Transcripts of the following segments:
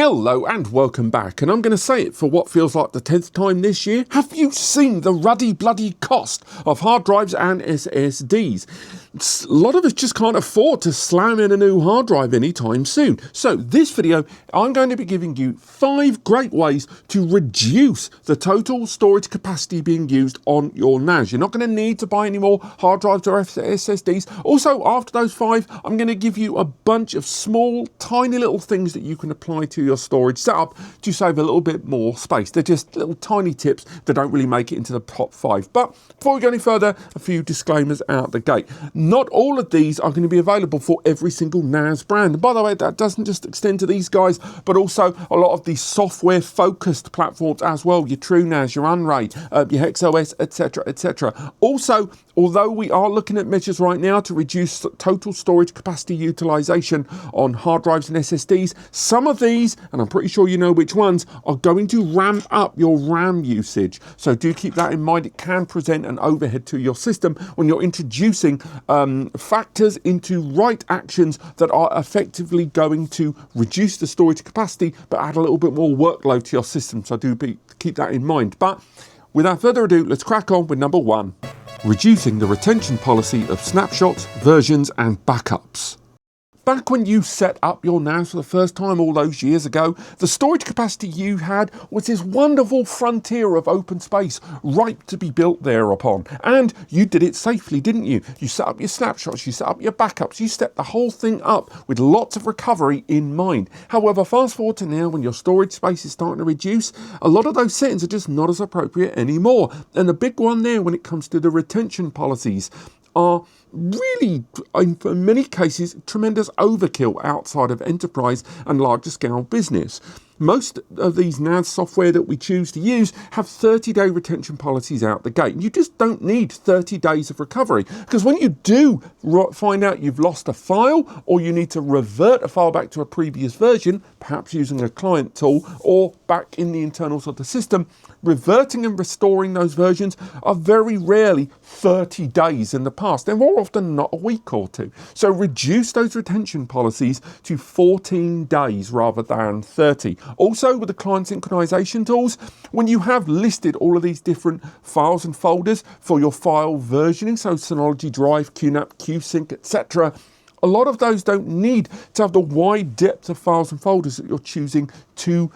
Hello and welcome back, and I'm going to say it for what feels like the 10th time this year. Have you seen the ruddy bloody cost of hard drives and SSDs? A lot of us just can't afford to slam in a new hard drive anytime soon. So this video, I'm going to be giving you 5 great ways to reduce the total storage capacity being used on your NAS. You're not going to need to buy any more hard drives or SSDs. Also, after those 5, I'm going to give you a bunch of small, tiny little things that you can apply to your storage setup to save a little bit more space. They're just little tiny tips that don't really make it into the top 5. But before we go any further, a few disclaimers out the gate. Not all of these are going to be available for every single NAS brand. And by the way, that doesn't just extend to these guys, but also a lot of the software-focused platforms as well. Your TrueNAS, your Unraid, your HexOS, etc., etc. Also, although we are looking at measures right now to reduce total storage capacity utilization on hard drives and SSDs, some of these, and I'm pretty sure you know which ones, are going to ramp up your RAM usage. So do keep that in mind. It can present an overhead to your system when you're introducing factors into right actions that are effectively going to reduce the storage capacity but add a little bit more workload to your system. So do keep that in mind. But without further ado, let's crack on with number 1. Reducing the retention policy of snapshots, versions and backups. Back when you set up your NAS for the first time all those years ago, the storage capacity you had was this wonderful frontier of open space, ripe to be built thereupon. And you did it safely, didn't you? You set up your snapshots, you set up your backups, you set the whole thing up with lots of recovery in mind. However, fast forward to now when your storage space is starting to reduce, a lot of those settings are just not as appropriate anymore. And the big one there when it comes to the retention policies are really, in many cases, tremendous overkill outside of enterprise and larger scale business. Most of these NAS software that we choose to use have 30-day retention policies out the gate. You just don't need 30 days of recovery, because when you do find out you've lost a file or you need to revert a file back to a previous version, perhaps using a client tool or back in the internals of the system, reverting and restoring those versions are very rarely 30 days in the past. They're more often not a week or 2. So reduce those retention policies to 14 days rather than 30. Also, with the client synchronization tools, when you have listed all of these different files and folders for your file versioning, so Synology Drive, QNAP, QSync, etc., a lot of those don't need to have the wide depth of files and folders that you're choosing to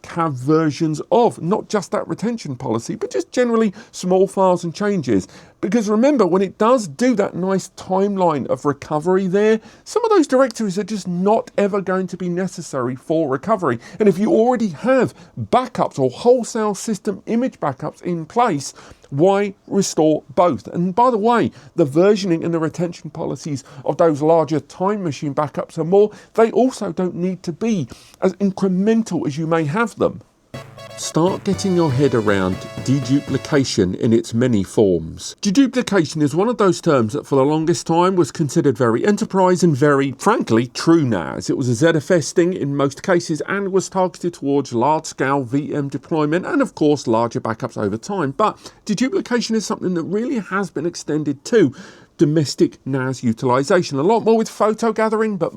have versions of. Not just that retention policy, but just generally small files and changes. Because remember, when it does do that nice timeline of recovery there, some of those directories are just not ever going to be necessary for recovery. And if you already have backups or wholesale system image backups in place, why restore both? And by the way, the versioning and the retention policies of those larger time machine backups and more, they also don't need to be as incremental as you may have them. Start getting your head around deduplication in its many forms. Deduplication is one of those terms that for the longest time was considered very enterprise and very, frankly, true NAS. It was a ZFS thing in most cases and was targeted towards large-scale VM deployment and, of course, larger backups over time. But deduplication is something that really has been extended to domestic NAS utilization. A lot more with photo gathering, but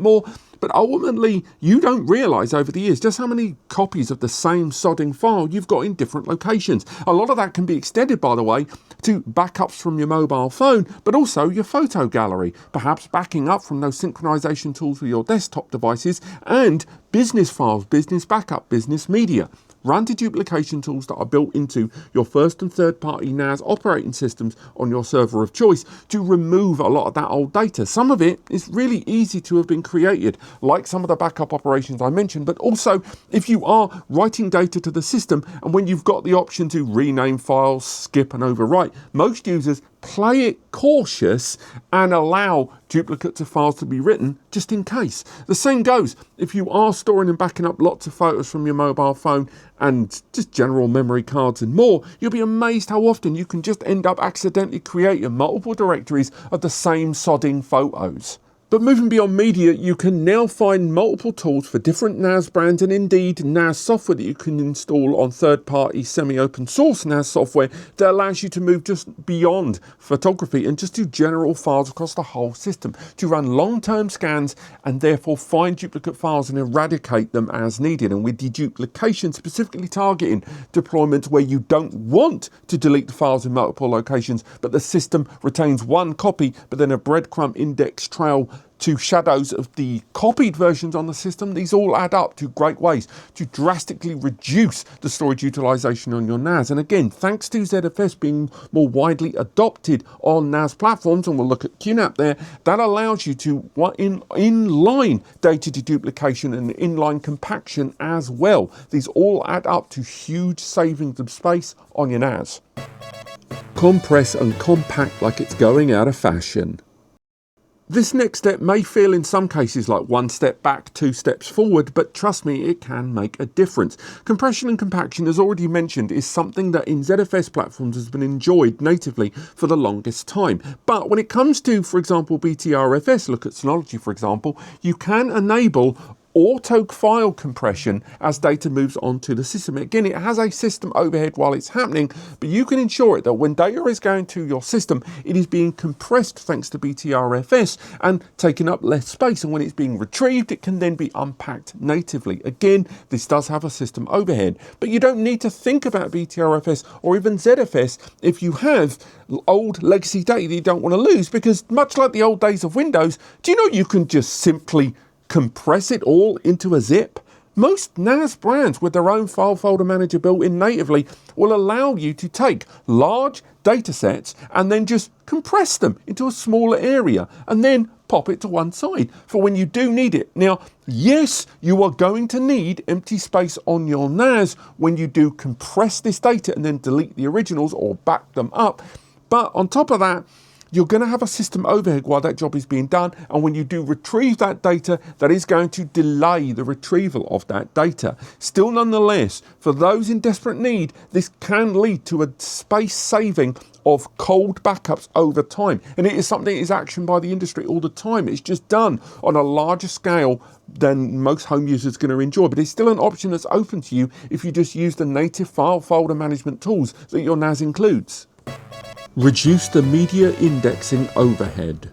ultimately you don't realize over the years just how many copies of the same sodding file you've got in different locations. A lot of that can be extended, by the way, to backups from your mobile phone, but also your photo gallery, perhaps backing up from those synchronization tools with your desktop devices, and business files, business backup, business media. Run deduplication tools that are built into your first and third party NAS operating systems on your server of choice to remove a lot of that old data. Some of it is really easy to have been created, like some of the backup operations I mentioned, but also if you are writing data to the system and when you've got the option to rename files, skip and overwrite, most users play it cautious and allow duplicates of files to be written just in case. The same goes if you are storing and backing up lots of photos from your mobile phone and just general memory cards and more. You'll be amazed how often you can just end up accidentally creating multiple directories of the same sodding photos. But moving beyond media, you can now find multiple tools for different NAS brands and indeed NAS software that you can install on third-party semi-open source NAS software that allows you to move just beyond photography and just do general files across the whole system, to run long-term scans and therefore find duplicate files and eradicate them as needed. And with deduplication specifically targeting deployments where you don't want to delete the files in multiple locations, but the system retains one copy, but then a breadcrumb index trail to shadows of the copied versions on the system. These all add up to great ways to drastically reduce the storage utilization on your NAS. And again, thanks to ZFS being more widely adopted on NAS platforms, and we'll look at QNAP there, that allows you to inline data deduplication and inline compaction as well. These all add up to huge savings of space on your NAS. Compress and compact like it's going out of fashion. This next step may feel in some cases like one step back, two steps forward, but trust me, it can make a difference. Compression and compaction, as already mentioned, is something that in ZFS platforms has been enjoyed natively for the longest time. But when it comes to, for example, BTRFS, look at Synology for example, you can enable auto file compression as data moves onto the system. Again, it has a system overhead while it's happening, but you can ensure it that when data is going to your system, it is being compressed thanks to BTRFS and taking up less space. And when it's being retrieved, it can then be unpacked natively. Again, this does have a system overhead, but you don't need to think about BTRFS or even ZFS if you have old legacy data that you don't want to lose, because much like the old days of Windows, do you know you can just simply compress it all into a zip? Most NAS brands with their own file folder manager built in natively will allow you to take large data sets and then just compress them into a smaller area and then pop it to one side for when you do need it. Now, yes, you are going to need empty space on your NAS when you do compress this data and then delete the originals or back them up. But on top of that, you're going to have a system overhead while that job is being done, and when you do retrieve that data, that is going to delay the retrieval of that data. Still, nonetheless, for those in desperate need, this can lead to a space saving of cold backups over time, and it is something that is actioned by the industry all the time. It's just done on a larger scale than most home users are going to enjoy, but it's still an option that's open to you if you just use the native file folder management tools that your NAS includes. Reduce the media indexing overhead.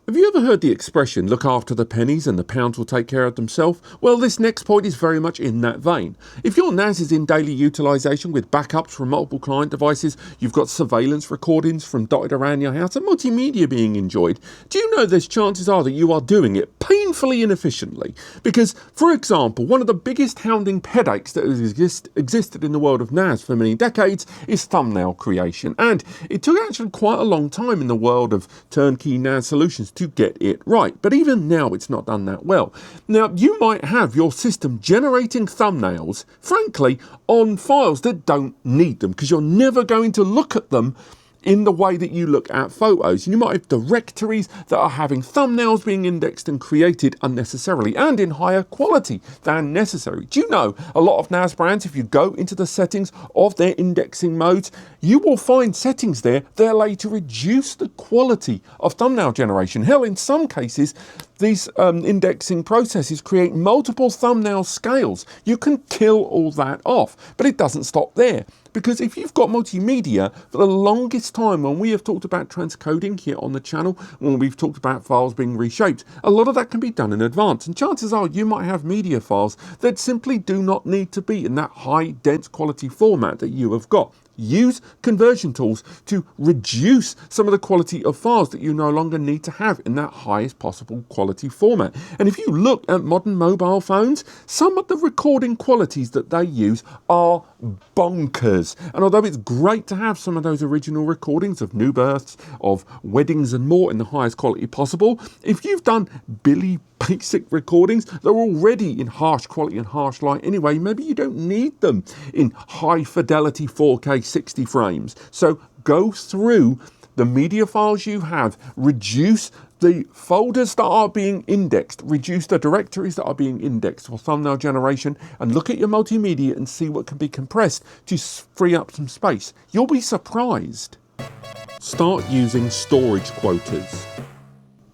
Have you ever heard the expression, look after the pennies and the pounds will take care of themselves? Well, this next point is very much in that vein. If your NAS is in daily utilization with backups from multiple client devices, you've got surveillance recordings from dotted around your house and multimedia being enjoyed, do you know there's chances are that you are doing it painfully inefficiently? Because, for example, one of the biggest hounding headaches that has existed in the world of NAS for many decades is thumbnail creation. And it took actually quite a long time in the world of turnkey NAS solutions to get it right, but even now it's not done that well. Now, you might have your system generating thumbnails, frankly, on files that don't need them, because you're never going to look at them in the way that you look at photos. You might have directories that are having thumbnails being indexed and created unnecessarily and in higher quality than necessary. Do you know a lot of NAS brands, if you go into the settings of their indexing modes, you will find settings there that allow you to reduce the quality of thumbnail generation. Hell, in some cases, these indexing processes create multiple thumbnail scales. You can kill all that off, but it doesn't stop there. Because if you've got multimedia, for the longest time when we have talked about transcoding here on the channel, when we've talked about files being reshaped, a lot of that can be done in advance. And chances are you might have media files that simply do not need to be in that high, dense quality format that you have got. Use conversion tools to reduce some of the quality of files that you no longer need to have in that highest possible quality format. And if you look at modern mobile phones, some of the recording qualities that they use are bonkers. And although it's great to have some of those original recordings of new births, of weddings and more in the highest quality possible, if you've done basic recordings, they're already in harsh quality and harsh light anyway. Maybe you don't need them in high fidelity 4K 60 frames. So go through the media files you have, reduce the folders that are being indexed, reduce the directories that are being indexed for thumbnail generation, and look at your multimedia and see what can be compressed to free up some space. You'll be surprised. Start using storage quotas.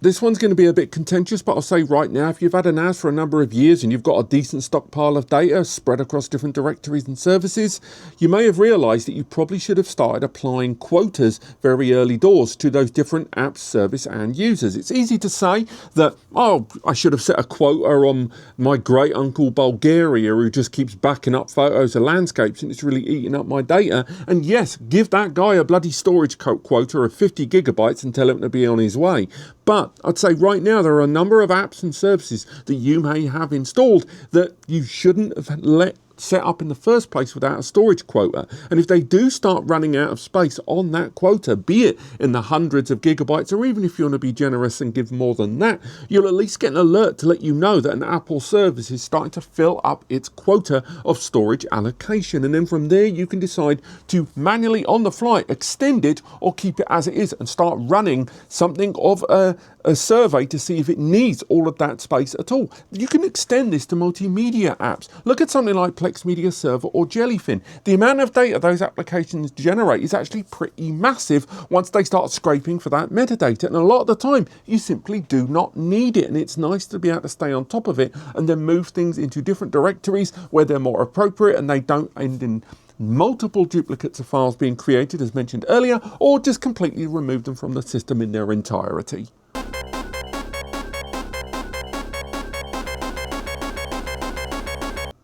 This one's going to be a bit contentious, but I'll say right now, if you've had a NAS for a number of years and you've got a decent stockpile of data spread across different directories and services, you may have realized that you probably should have started applying quotas very early doors to those different apps, service and users. It's easy to say that, oh, I should have set a quota on my great uncle Bulgaria who just keeps backing up photos of landscapes and it's really eating up my data. And yes, give that guy a bloody storage quota of 50 gigabytes and tell him to be on his way. But I'd say right now there are a number of apps and services that you may have installed that you shouldn't have set up in the first place without a storage quota. And if they do start running out of space on that quota, be it in the hundreds of gigabytes, or even if you want to be generous and give more than that, you'll at least get an alert to let you know that an Apple service is starting to fill up its quota of storage allocation. And then from there you can decide to manually on the fly extend it or keep it as it is and start running something of a survey to see if it needs all of that space at all. You can extend this to multimedia apps. Look at something like Plex Media Server or Jellyfin. The amount of data those applications generate is actually pretty massive once they start scraping for that metadata, and a lot of the time you simply do not need it, and it's nice to be able to stay on top of it and then move things into different directories where they're more appropriate and they don't end in multiple duplicates of files being created as mentioned earlier, or just completely remove them from the system in their entirety.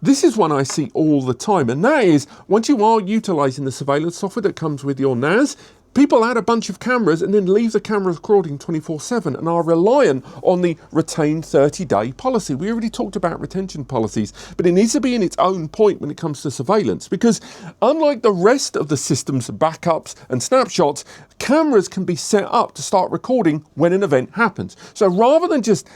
This is one I see all the time, and that is once you are utilising the surveillance software that comes with your NAS, people add a bunch of cameras and then leave the camera recording 24/7 and are reliant on the retained 30-day policy. We already talked about retention policies, but it needs to be in its own point when it comes to surveillance, because unlike the rest of the system's backups and snapshots, cameras can be set up to start recording when an event happens. So rather than just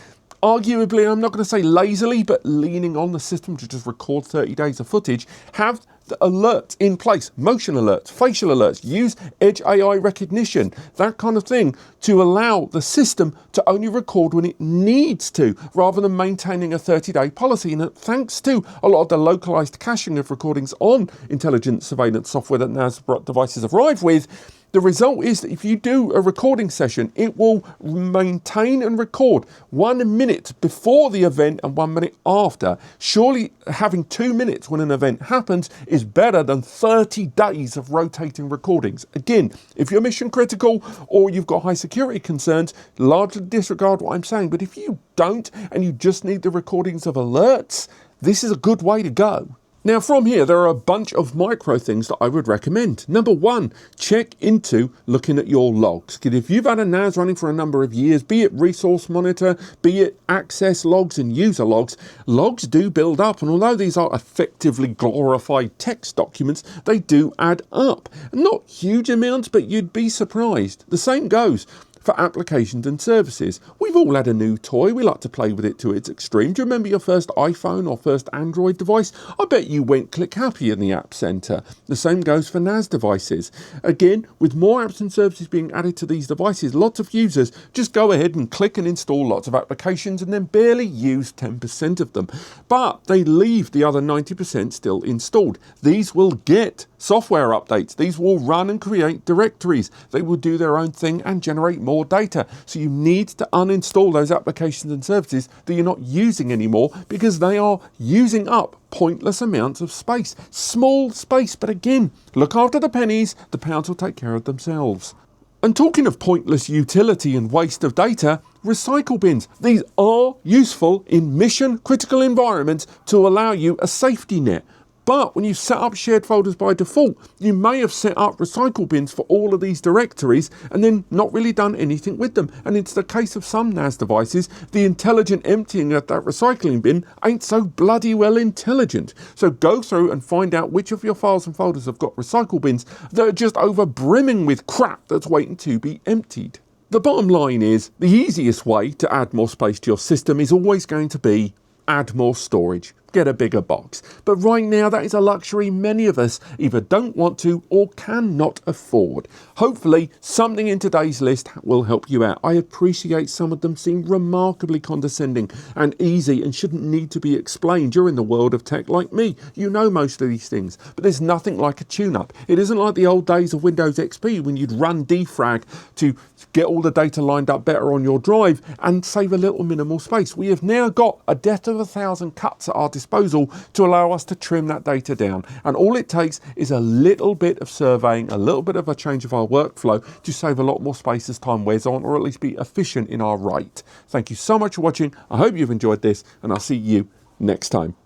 arguably, I'm not going to say lazily, but leaning on the system to just record 30 days of footage, have the alerts in place, motion alerts, facial alerts, use edge AI recognition, that kind of thing, to allow the system to only record when it needs to, rather than maintaining a 30-day policy. And thanks to a lot of the localized caching of recordings on intelligent surveillance software that NAS devices arrive with, the result is that if you do a recording session, it will maintain and record 1 minute before the event and 1 minute after. Surely having 2 minutes when an event happens is better than 30 days of rotating recordings. Again, if you're mission critical or you've got high security concerns, largely disregard what I'm saying. But if you don't and you just need the recordings of alerts, this is a good way to go. Now from here, there are a bunch of micro things that I would recommend. Number one, check into looking at your logs. Because if you've had a NAS running for a number of years, be it resource monitor, be it access logs and user logs, logs do build up. And although these are effectively glorified text documents, they do add up. Not huge amounts, but you'd be surprised. The same goes for applications and services. We've all had a new toy. We like to play with it to its extreme. Do you remember your first iPhone or first Android device? I bet you went click happy in the App Center. The same goes for NAS devices. Again, with more apps and services being added to these devices, lots of users just go ahead and click and install lots of applications and then barely use 10% of them. But they leave the other 90% still installed. These will get software updates. These will run and create directories. They will do their own thing and generate more data. So you need to uninstall those applications and services that you're not using anymore, because they are using up pointless amounts of space. Small space, but again, look after the pennies, the pounds will take care of themselves. And talking of pointless utility and waste of data, recycle bins. These are useful in mission critical environments to allow you a safety net. But when you set up shared folders by default, you may have set up recycle bins for all of these directories and then not really done anything with them. And it's the case of some NAS devices, the intelligent emptying of that recycling bin ain't so bloody well intelligent. So go through and find out which of your files and folders have got recycle bins that are just over brimming with crap that's waiting to be emptied. The bottom line is, the easiest way to add more space to your system is always going to be add more storage. get a bigger box. But right now, that is a luxury many of us either don't want to or cannot afford. Hopefully, something in today's list will help you out. I appreciate some of them seem remarkably condescending and easy and shouldn't need to be explained. You're in the world of tech like me. You know most of these things, but there's nothing like a tune-up. It isn't like the old days of Windows XP when you'd run defrag to get all the data lined up better on your drive and save a little minimal space. We have now got a death of 1,000 cuts at our disposal to allow us to trim that data down. And all it takes is a little bit of surveying, a little bit of a change of our workflow to save a lot more space as time wears on, or at least be efficient in our rate. Thank you so much for watching. I hope you've enjoyed this, and I'll see you next time.